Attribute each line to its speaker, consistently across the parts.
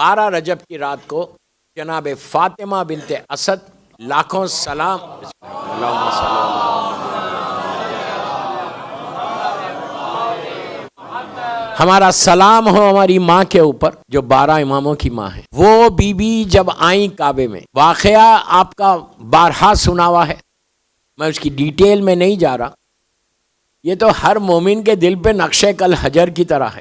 Speaker 1: 12 رجب کی رات کو جناب فاطمہ بنت اسد لاکھوں سلام اللہم صلی اللہ، ہمارا سلام ہو ہماری ماں کے اوپر جو 12 اماموں کی ماں ہے۔ وہ بی بی جب آئیں کعبے میں، واقعہ آپ کا بارہا سنا ہوا ہے، میں اس کی ڈیٹیل میں نہیں جا رہا، یہ تو ہر مومن کے دل پہ نقشہ کل حجر کی طرح ہے۔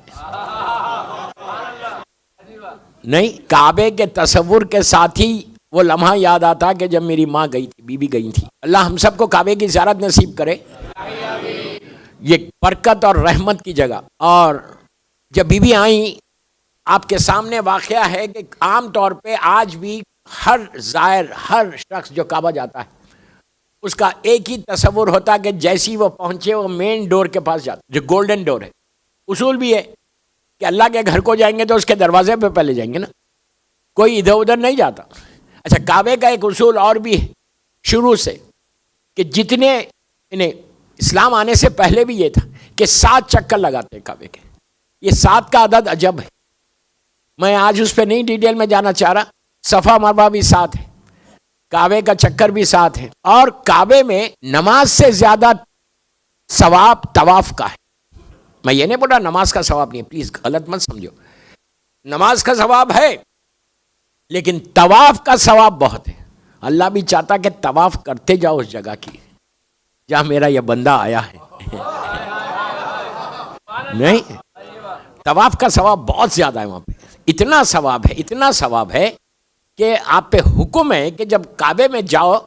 Speaker 1: نہیں، کعبے کے تصور کے ساتھ ہی وہ لمحہ یاد آتا کہ جب میری ماں گئی تھی، بی بی گئی تھی۔ اللہ ہم سب کو کعبے کی زیارت نصیب کرے، یہ برکت اور رحمت کی جگہ۔ اور جب بی بی آئیں، آپ کے سامنے واقعہ ہے کہ عام طور پہ آج بھی ہر زائر، ہر شخص جو کعبہ جاتا ہے، اس کا ایک ہی تصور ہوتا ہے کہ جیسی وہ پہنچے وہ مین ڈور کے پاس جاتا، جو گولڈن ڈور ہے۔ اصول بھی ہے کہ اللہ کے گھر کو جائیں گے تو اس کے دروازے پہ پہلے جائیں گے نا، کوئی ادھر ادھر نہیں جاتا۔ اچھا، کعبے کا ایک اصول اور بھی ہے شروع سے، کہ جتنے انہیں اسلام آنے سے پہلے بھی یہ تھا کہ 7 چکر لگاتے ہیں کعبے کے۔ یہ 7 کا عدد عجب ہے، میں آج اس پہ نہیں ڈیٹیل میں جانا چاہ رہا۔ صفا مروا بھی 7 ہے، کعبے کا چکر بھی 7 ہے، اور کعبے میں نماز سے زیادہ ثواب طواف کا ہے۔ میں یہ نہیں بول رہا نماز کا ثواب نہیں ہے، پلیز غلط مت سمجھو، نماز کا ثواب ہے لیکن طواف کا ثواب بہت ہے۔ اللہ بھی چاہتا کہ طواف کرتے جاؤ اس جگہ کی جہاں میرا یہ بندہ آیا ہے۔ نہیں، طواف کا ثواب بہت زیادہ ہے وہاں پہ، اتنا ثواب ہے کہ آپ پہ حکم ہے کہ جب کعبے میں جاؤ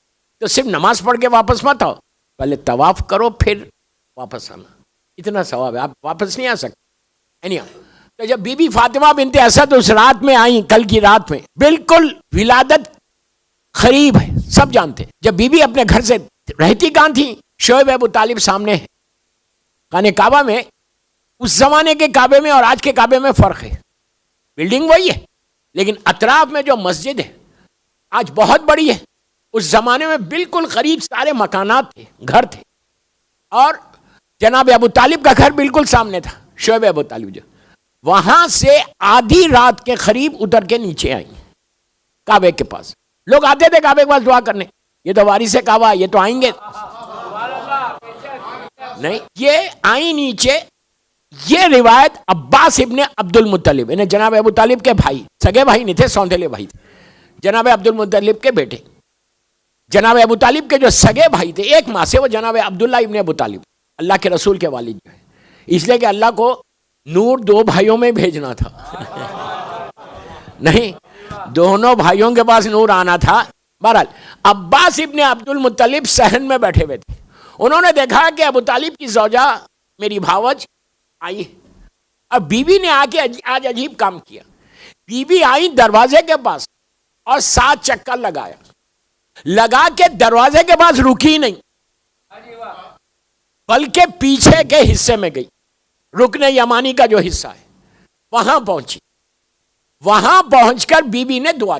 Speaker 1: تو صرف نماز پڑھ کے واپس مت آؤ، پہلے طواف کرو پھر واپس آنا، اتنا ثواب ہے، آپ واپس نہیں آ سکتے۔ تو جب بی بی فاطمہ بنت اسد اس رات میں آئیں، کل کی رات میں، بالکل ولادت قریب ہے، سب جانتے ہیں۔ جب بی بی اپنے گھر سے رہتی کہاں تھی؟ شعیب ابو طالب سامنے ہے خانہ کعبہ میں۔ اس زمانے کے کعبے میں اور آج کے کعبے میں فرق ہے، بلڈنگ وہی ہے لیکن اطراف میں جو مسجد ہے آج بہت بڑی ہے، اس زمانے میں بالکل قریب سارے مکانات تھے، گھر تھے، اور جناب ابو طالب کا گھر بالکل سامنے تھا، شعیب ابو طالب جو وہاں سے آدھی رات کے قریب اتر کے نیچے آئیں کعبے کے پاس۔ لوگ آتے تھے کعبے کے پاس دعا کرنے، یہ تو وارث کعبہ، یہ تو آئیں گے نہیں، یہ آئیں نیچے۔ یہ روایت عباس ابن عبد المطلب، انہیں جناب ابو طالب کے بھائی، سگے بھائی نہیں تھے، سوندھلے بھائی تھے، جناب عبد المطلب کے بیٹے، جناب ابو طالب کے جو سگے بھائی تھے ایک ماں سے، وہ جناب عبداللہ ابن ابو طالب، اللہ کے رسول کے والد جو ہے، اس لیے کہ اللہ کو نور 2 بھائیوں میں بھیجنا تھا نہیں، دونوں بھائیوں کے پاس نور آنا تھا۔ بہرحال عباس ابن عبد المطلب صحن میں بیٹھے ہوئے تھے، انہوں نے دیکھا کہ ابو طالب کی زوجہ میری بھاوج آئی، اب بی بی نے آ کے آج عجیب کام کیا۔ بی بی آئی دروازے کے پاس اور 7 چکر لگا کے دروازے کے پاس رکی نہیں، بلکہ پیچھے کے حصے میں گئی، رکن یمانی کا جو حصہ ہے وہاں پہنچی۔ وہاں پہنچ کر بی بی نے دعا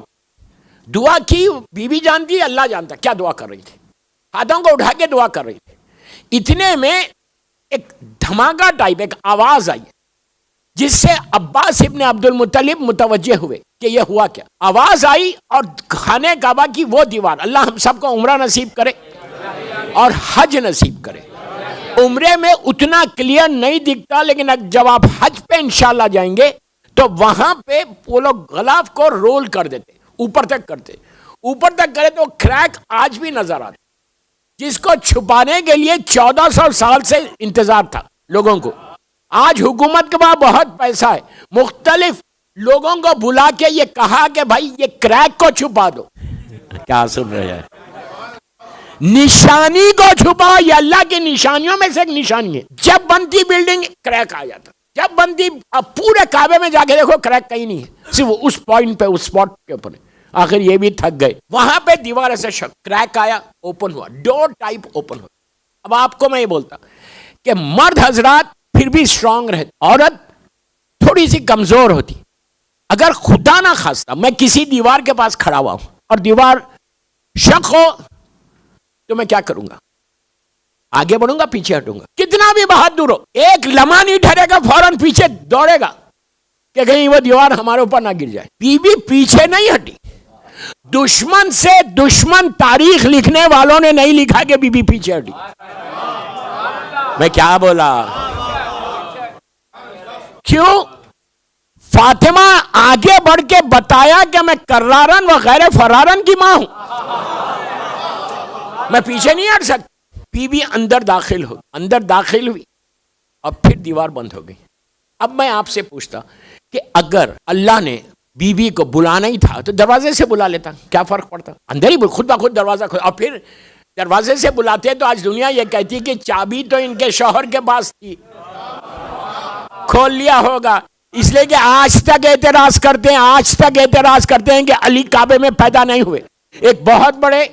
Speaker 1: کی۔ بی بی جانتی، اللہ جانتا کیا دعا کر رہی تھی، ہاتھوں کو اٹھا کے دعا کر رہی تھی۔ اتنے میں ایک دھماکہ ٹائپ ایک آواز آئی جس سے عباس ابن عبد المطلب متوجہ ہوئے کہ یہ ہوا کیا۔ آواز آئی اور خانہ کعبہ کی وہ دیوار، اللہ ہم سب کو عمرہ نصیب کرے اور حج نصیب کرے۔ عمرے میں اتنا کلیئر نہیں دکھتا، لیکن جب آپ حج پہ انشاءاللہ جائیں گے تو وہاں پہ وہ لوگ غلاف کو رول کر دیتے، اوپر تک کرتے، اوپر تک کرے تو کریک آج بھی نظر آتا، جس کو چھپانے کے لیے 1400 سال سے انتظار تھا لوگوں کو۔ آج حکومت کے پاس بہت پیسہ ہے، مختلف لوگوں کو بلا کے یہ کہا کہ بھائی یہ کریک کو چھپا دو۔ کیا سن رہے ہیں؟ نشانی کو چھپا، یہ اللہ کی نشانیوں میں سے ایک نشانی ہے۔ جب بنتی بلڈنگ کریک آ جاتا، جب بنتی، اب پورے کعبے میں جا کے دیکھو کریک کہیں نہیں ہے، صرف اس پوائنٹ پہ، اس سپاٹ کے اوپر۔ آخر یہ بھی تھک گئے، وہاں پہ دیوار ایسے کریک آیا، اوپن ہوا، ڈور ٹائپ اوپن ہوا۔ اب آپ کو میں یہ بولتا کہ مرد حضرات پھر بھی اسٹرانگ رہتے، عورت تھوڑی سی کمزور ہوتی۔ اگر خدا نہ خواستہ میں کسی دیوار کے پاس کھڑا ہوا ہوں اور دیوار شق ہو تو میں کیا کروں گا؟ آگے بڑھوں گا، پیچھے ہٹوں گا؟ کتنا بھی بہت دور ہو، ایک لمحہ نہیں ٹھہرے گا، فوراً پیچھے دوڑے گا۔ کہ کہیں وہ دیوار ہمارے اوپر نہ گر جائے. بی بی پیچھے نہیں ہٹی. دشمن سے دشمن تاریخ لکھنے والوں نے نہیں لکھا کہ بی بی پیچھے ہٹی. میں کیا بولا؟ کیوں؟ فاطمہ آگے بڑھ کے بتایا کہ میں کرارن و غیر فرارن کی ماں ہوں، میں پیچھے نہیں ہٹ سکتی. بی بی اندر داخل ہوئی اور پھر دیوار بند ہو گئی. اب میں آپ سے پوچھتا کہ اگر اللہ نے بی بی کو بلانا ہی تھا تو دروازے سے بلا لیتا، کیا فرق پڑتا؟ اندر ہی خود بخود دروازہ کھول. اور پھر دروازے سے بلاتے تو آج دنیا یہ کہتی کہ چابی تو ان کے شوہر کے پاس تھی، کھول لیا ہوگا. اس لیے کہ آج تک اعتراض کرتے ہیں کہ علی کعبے میں پیدا نہیں ہوئے. ایک بہت بڑے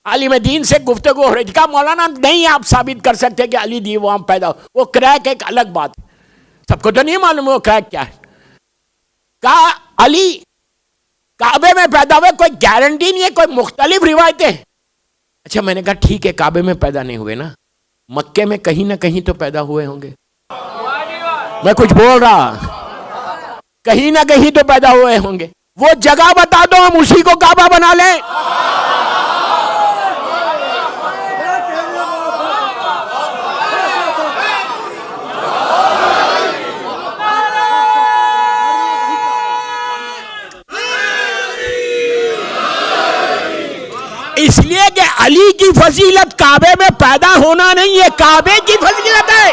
Speaker 1: عالم دین سے گفتگو ہو رہی تھی، کہا مولانا نہیں آپ ثابت کر سکتے کہ علی وہاں پیدا ہو. وہ کریک ایک الگ بات ہے، سب کو تو نہیں معلوم وہ کریک کیا ہے. کہا علی کعبے میں پیدا ہوئے، کوئی گارنٹی نہیں ہے، کوئی مختلف روایتیں ہیں. اچھا میں نے کہا ٹھیک ہے کعبے میں پیدا نہیں ہوئے نا، مکے میں کہیں نہ کہیں تو پیدا ہوئے ہوں گے. میں کچھ بول رہا، کہیں نہ کہیں تو پیدا ہوئے ہوں گے. وہ جگہ بتا دو ہم اسی کو کعبہ بنا لیں. اس لیے کہ علی کی فضیلت کعبے میں پیدا ہونا نہیں ہے، کعبے کی فضیلت ہے.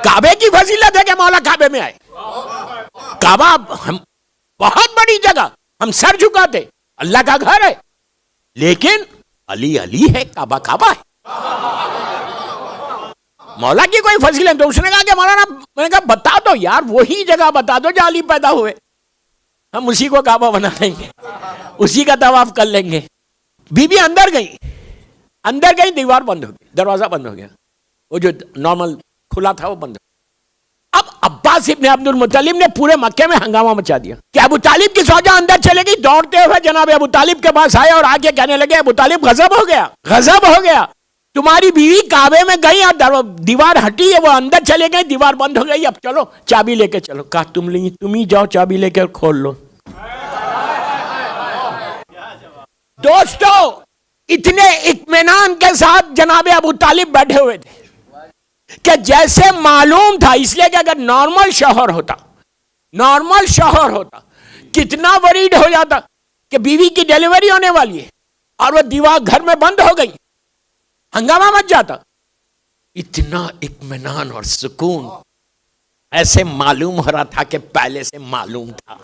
Speaker 1: کعبے کی فضیلت ہے کہ مولا کعبے میں آئے. کعبہ ہم بہت بڑی جگہ، ہم سر جھکاتے، اللہ کا گھر ہے، لیکن علی ہے، کعبہ ہے. مولا کی کوئی فضیلت تو اس نے کہا کہ مولانا، میں نے کہا بتا دو یار، وہی جگہ بتا دو جہاں علی پیدا ہوئے، ہم اسی کو کعبہ بنا لیں گے، اسی کا طواف کر لیں گے. بی بی اندر گئی، دیوار بند ہو گئی، دروازہ بند ہو گیا، وہ جو نارمل کھلا تھا وہ بند ہو گیا. اب عباس ابن عبد المطلب نے پورے مکے میں ہنگامہ مچا دیا کہ ابو طالب کی زوجہ اندر چلے گئی. دوڑتے ہوئے جناب ابو طالب کے پاس آئے اور آگے کہنے لگے ابو طالب غضب ہو گیا، تمہاری بیوی کعبے میں گئی اور دیوار ہٹی ہے، وہ اندر چلے گئے، دیوار بند ہو گئی، اب چلو چابی لے کے چلو. کہا تم ہی جاؤ چابی لے کے کھول لو. دوستو اتنے اطمینان کے ساتھ جناب ابو طالب بیٹھے ہوئے تھے کہ جیسے معلوم تھا، اس لیے کہ اگر نارمل شوہر ہوتا کتنا ورید ہو جاتا کہ بیوی کی ڈیلیوری ہونے والی ہے اور وہ دیوار گھر میں بند ہو گئی، ہنگامہ مچ جاتا. اتنا اطمینان اور سکون، ایسے معلوم ہو رہا تھا کہ پہلے سے معلوم تھا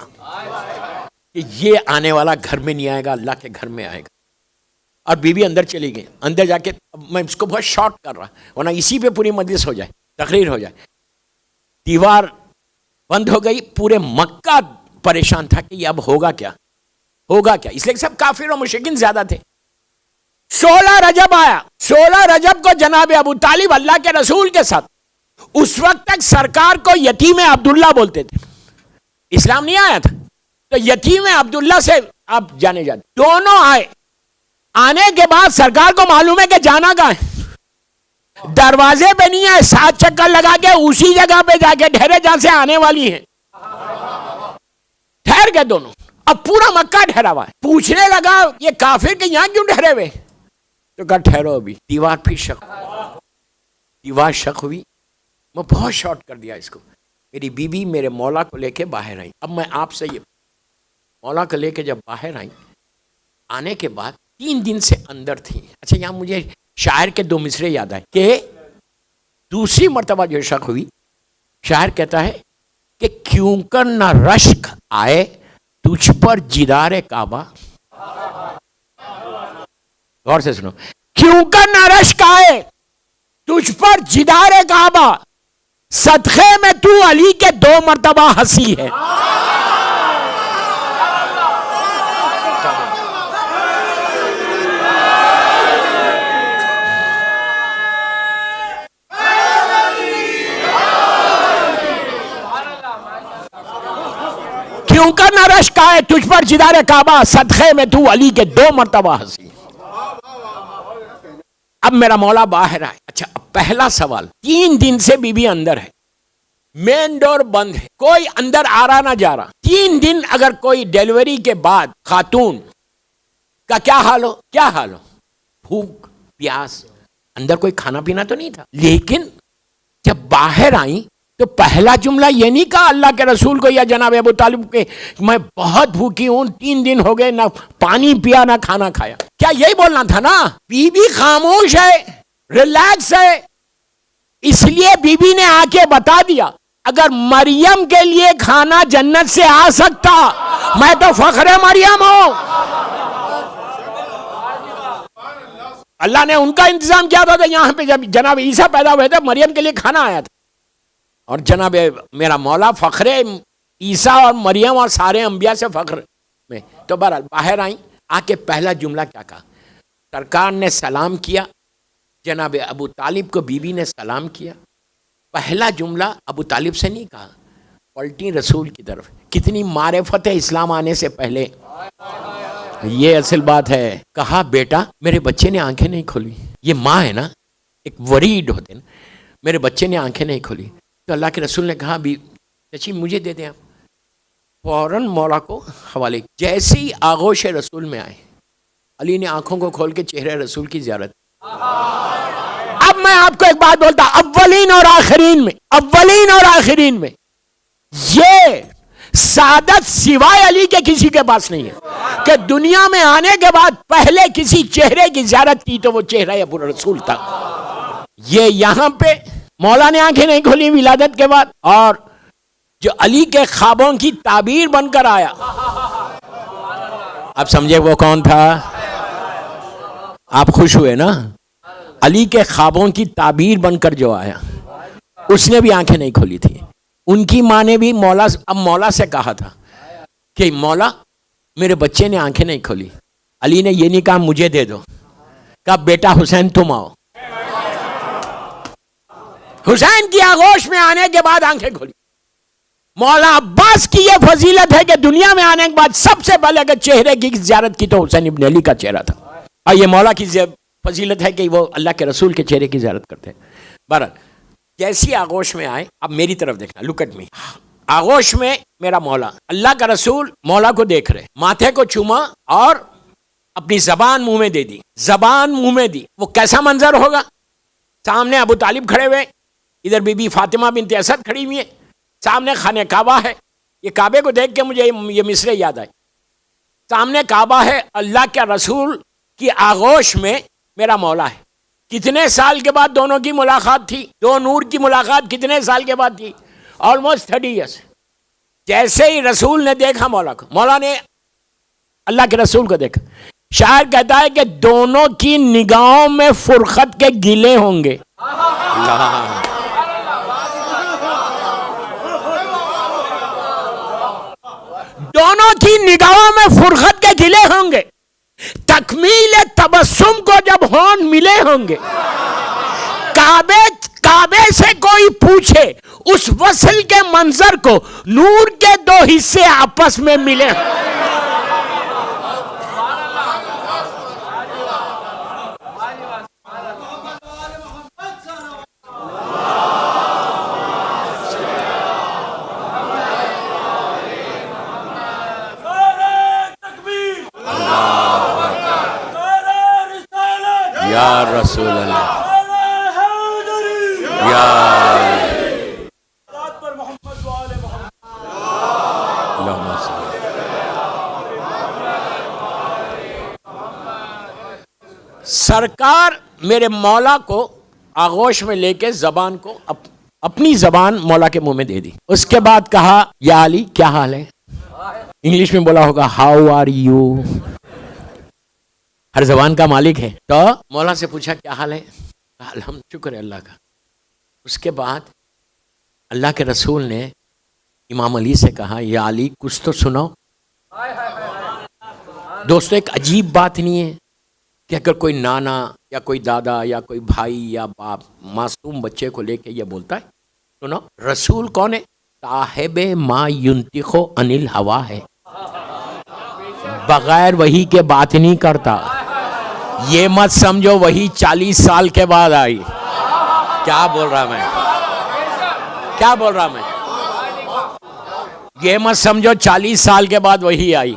Speaker 1: کہ یہ آنے والا گھر میں نہیں آئے گا، اللہ کے گھر میں آئے گا. اور بیوی اندر چلی گئی. اندر جا کے میں اس کو بہت شارٹ کر رہا ورنہ اسی پہ پوری مجلس ہو جائے، تقریر ہو جائے. دیوار بند ہو گئی، پورے مکہ پریشان تھا کہ یہ اب ہوگا کیا. اس لیے سب کافر و مشرکین زیادہ تھے. 16 رجب آیا. 16 رجب کو جناب ابو طالب اللہ کے رسول کے ساتھ، اس وقت تک سرکار کو یتیم عبداللہ بولتے تھے، اسلام نہیں آیا تھا، تو یتیم عبداللہ سے آپ جانے جاتے. دونوں آئے. آنے کے بعد سرکار کو معلوم ہے کہ جانا کہاں ہے، دروازے پہ نہیں ہے، 7 چکر لگا کے اسی جگہ پہ جا کے ٹھہرے جہاں سے آنے والی ہیں. ٹھہر گئے دونوں. اب پورا مکہ ٹھہرا ہوا ہے. پوچھنے لگا یہ کافر کہ یہاں کیوں ٹھہرے ہوئے، تو کہا ٹھہرو ابھی. دیوار پھر شق ہوئی. میں بہت شارٹ کر دیا اس کو. میری بیوی میرے مولا کو لے کے باہر آئی. اب میں آپ سے یہ مولا کو لے کے جب باہر آئی، آنے کے بعد 3 دن سے اندر تھی. اچھا یہاں مجھے شاعر کے 2 مصرے یاد آئے کہ دوسری مرتبہ جو شق ہوئی، شاعر کہتا ہے کہ کیوں کر نہ رشک آئے تجھ پر جدار کعبہ. غور سے سنو، کیوں کر نہ رشک آئے تجھ پر جدار کعبہ، صدقے میں تو علی کے 2 مرتبہ ہنسی ہے. کیوں کر نہ رشک آئے تجھ پر جدار کعبہ، صدقے میں تو علی کے 2 مرتبہ ہنسی. اب میرا مولا باہر آئے. اچھا اب پہلا سوال، 3 دن سے بی بی اندر ہے، مین ڈور بند ہے, کوئی اندر آ رہا نہ جا رہا. 3 دن اگر کوئی ڈیلیوری کے بعد خاتون کا کیا حال ہو, بھوک پیاس, اندر کوئی کھانا پینا تو نہیں تھا, لیکن جب باہر آئیں تو پہلا جملہ یہ نہیں کہا اللہ کے رسول کو یا جناب ابو طالب کے, میں بہت بھوکی ہوں, 3 دن ہو گئے, نہ پانی پیا نہ کھانا کھایا. کیا یہی بولنا تھا نا؟ بی بی خاموش ہے, ریلیکس ہے, اس لیے بی بی نے آ کے بتا دیا اگر مریم کے لیے کھانا جنت سے آ سکتا, میں تو فخر مریم ہوں. اللہ نے ان کا انتظام کیا تھا, یہاں پہ جب جناب عیسیٰ پیدا ہوئے تھے مریم کے لیے کھانا آیا تھا, اور جناب میرا مولا فخر عیسیٰ اور مریم اور سارے انبیاء سے فخر میں. تو بہرحال باہر آئیں, آ کے پہلا جملہ کیا کہا؟ سرکار نے سلام کیا, جناب ابو طالب کو بی بی نے سلام کیا. پہلا جملہ ابو طالب سے نہیں کہا, پلٹی رسول کی طرف. کتنی معرفت ہے اسلام آنے سے پہلے, یہ اصل بات ہے. کہا بیٹا میرے بچے نے آنکھیں نہیں کھولی. یہ ماں ہے نا, ایک وریڈ ہوتے نا, میرے بچے نے آنکھیں نہیں کھولی. تو اللہ کے رسول نے کہا بھی چچی مجھے دے دیں آپ. فوراً مولا کو حوالے. جیسے ہی آغوش رسول میں آئے, علی نے آنکھوں کو کھول کے چہرے رسول کی زیارت. اب میں آپ کو ایک بات بولتا, اولین اور آخرین میں یہ سعادت سوائے علی کے کسی کے پاس نہیں ہے کہ دنیا میں آنے کے بعد پہلے کسی چہرے کی زیارت کی تو وہ چہرہ ابو رسول تھا. یہ یہاں پہ مولا نے آنکھیں نہیں کھولی ولادت کے بعد, اور جو علی کے خوابوں کی تعبیر بن کر آیا, اب سمجھے وہ کون تھا؟ آپ خوش ہوئے نا؟ علی کے خوابوں کی تعبیر بن کر جو آیا, اس نے بھی آنکھیں نہیں کھولی تھی. ان کی ماں نے بھی مولا سے کہا تھا کہ مولا میرے بچے نے آنکھیں نہیں کھولی. علی نے یہ نہیں کہا مجھے دے دو, کہا بیٹا حسین تم آؤ. حسین کی آغوش میں آنے کے بعد آنکھیں کھولی. مولا عباس کی یہ فضیلت ہے کہ دنیا میں آنے کے بعد سب سے پہلے اگر چہرے کی زیارت کی تو حسین ابن علی کا چہرہ تھا, اور یہ مولا کی فضیلت ہے کہ وہ اللہ کے رسول کے چہرے کی زیارت کرتے ہیں. بہرحال جیسی آغوش میں آئے, اب میری طرف دیکھنا, لک ایٹ می. آغوش میں میرا مولا, اللہ کا رسول مولا کو دیکھ رہے, ماتھے کو چوما اور اپنی زبان منہ میں دی. وہ کیسا منظر ہوگا؟ سامنے ابو طالب کھڑے ہوئے, ادھر بی بی فاطمہ بنت اسد کھڑی ہوئی ہے, سامنے خانہ کعبہ ہے. یہ کعبے کو دیکھ کے مجھے یہ مصرے یاد آئے. سامنے کعبہ ہے, اللہ کے رسول کی آغوش میں میرا مولا ہے. کتنے سال کے بعد دونوں کی ملاقات تھی؟ دو نور کی ملاقات کتنے سال کے بعد تھی؟ Almost 30 years. جیسے ہی رسول نے دیکھا مولا کو, مولا نے اللہ کے رسول کو دیکھا. شاعر کہتا ہے کہ دونوں کی نگاہوں میں فرقت کے گلے ہوں گے. دونوں کی نگاہوں میں فرقت کے گلے ہوں گے. تکمیل تبسم کو جب ہون ملے ہوں گے. کعبے سے کوئی پوچھے اس وصل کے منظر کو, نور کے 2 حصے آپس میں ملے ہوں. یا رسول اللہ, سرکار میرے مولا کو آغوش میں لے کے زبان کو اپنی زبان مولا کے منہ میں دے دی. اس کے بعد کہا یا علی کیا حال ہے؟ انگلش میں بولا ہوگا ہاؤ آر یو. ہر زبان کا مالک ہے. تو مولا سے پوچھا کیا حال ہے؟ الحمد شکر ہے اللہ کا. اس کے بعد اللہ کے رسول نے امام علی سے کہا یا علی کچھ تو سنو. دوستو ایک عجیب بات نہیں ہے کہ اگر کوئی نانا یا کوئی دادا یا کوئی بھائی یا باپ معصوم بچے کو لے کے یہ بولتا ہے سنو. رسول کون ہے؟ صاحب ما ینطق عن الہوا ہے, بغیر وحی کے بات نہیں کرتا. یہ مت سمجھو وہی 40 سال کے بعد آئی. کیا بول رہا میں؟ کیا بول رہا میں؟ یہ مت سمجھو 40 سال کے بعد وہی آئی.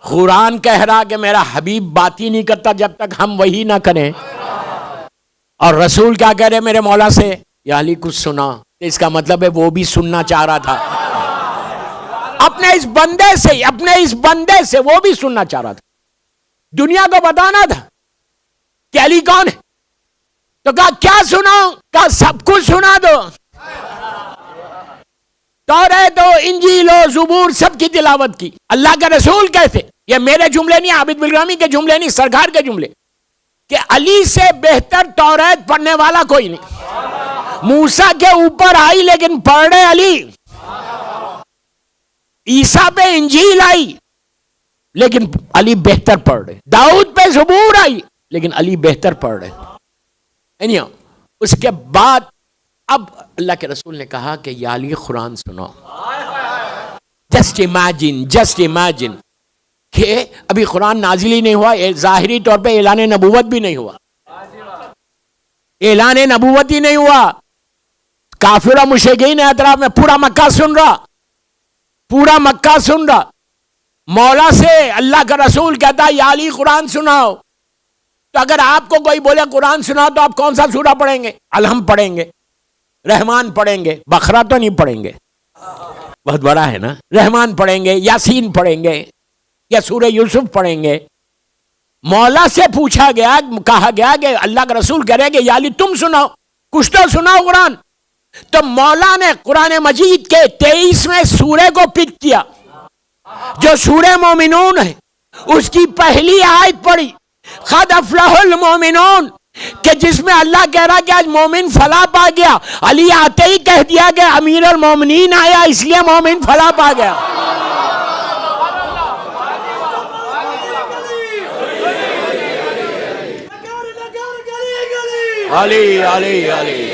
Speaker 1: قرآن کہہ رہا کہ میرا حبیب بات ہی نہیں کرتا جب تک ہم وہی نہ کریں. اور رسول کیا کہہ رہے میرے مولا سے؟ یا علی کچھ سنا. اس کا مطلب ہے وہ بھی سننا چاہ رہا تھا اپنے اس بندے سے وہ بھی سننا چاہ رہا تھا. دنیا کو بتانا تھا کہ علی کون ہے. تو کہا کیا سناؤں؟ کہا سب کچھ سنا دو. توریت و انجیل و زبور سب کی تلاوت کی. اللہ کے رسول کہتے، یہ میرے جملے نہیں، عابد بالگرامی کے جملے نہیں، سرکار کے جملے، کہ علی سے بہتر توریت پڑھنے والا کوئی نہیں. موسیٰ کے اوپر آئی لیکن پڑھ رہے علی. عیسیٰ پہ انجیل آئی لیکن علی بہتر پڑھ رہے. داؤد پہ زبور آئی لیکن علی بہتر پڑھ رہے. اس کے بعد اب اللہ کے رسول نے کہا کہ یا علی قرآن سنو. جسٹ امیجن کہ ابھی قرآن نازل ہی نہیں ہوا، ظاہری طور پہ اعلان نبوت بھی نہیں ہوا. اعلان نبوت ہی نہیں ہوا. کافر و مشرکین اطراف میں پورا مکہ سن رہا. مولا سے اللہ کا رسول کہتا یا علی قرآن سناؤ. تو اگر آپ کو کوئی بولے قرآن سناؤ تو آپ کون سا سورہ پڑھیں گے؟ الحم پڑھیں گے، رحمان پڑھیں گے، بقرہ تو نہیں پڑھیں گے، بہت بڑا ہے نا. رحمان پڑھیں گے، یاسین پڑھیں گے، یا سورہ یوسف پڑھیں گے. مولا سے پوچھا گیا، کہا گیا کہ اللہ کا رسول کہہ رہے کہ یا علی تم سناؤ، کچھ تو سناؤ قرآن. تو مولا نے قرآن مجید کے 23ویں سورے کو پک کیا جو سورہ مومنون ہے. اس کی پہلی آیت پڑھی قد افلح المومنون، کہ جس میں اللہ کہہ رہا کہ آج مومن فلاح پا گیا. علی آتے ہی کہہ دیا کہ امیر المومنین آیا اس لیے مومن فلاح پا گیا. علی علی علی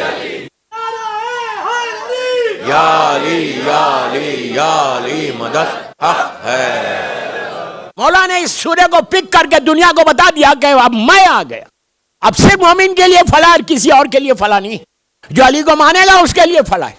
Speaker 1: یا علی یا علی یا علی مدد حق ہے. مولا نے اس سورے کو پک کر کے دنیا کو بتا دیا کہ اب میں آ گیا. اب صرف مومن کے لیے فلاح، کسی اور کے لیے فلاح نہیں. جو علی کو مانے گا اس کے لیے فلاح ہے.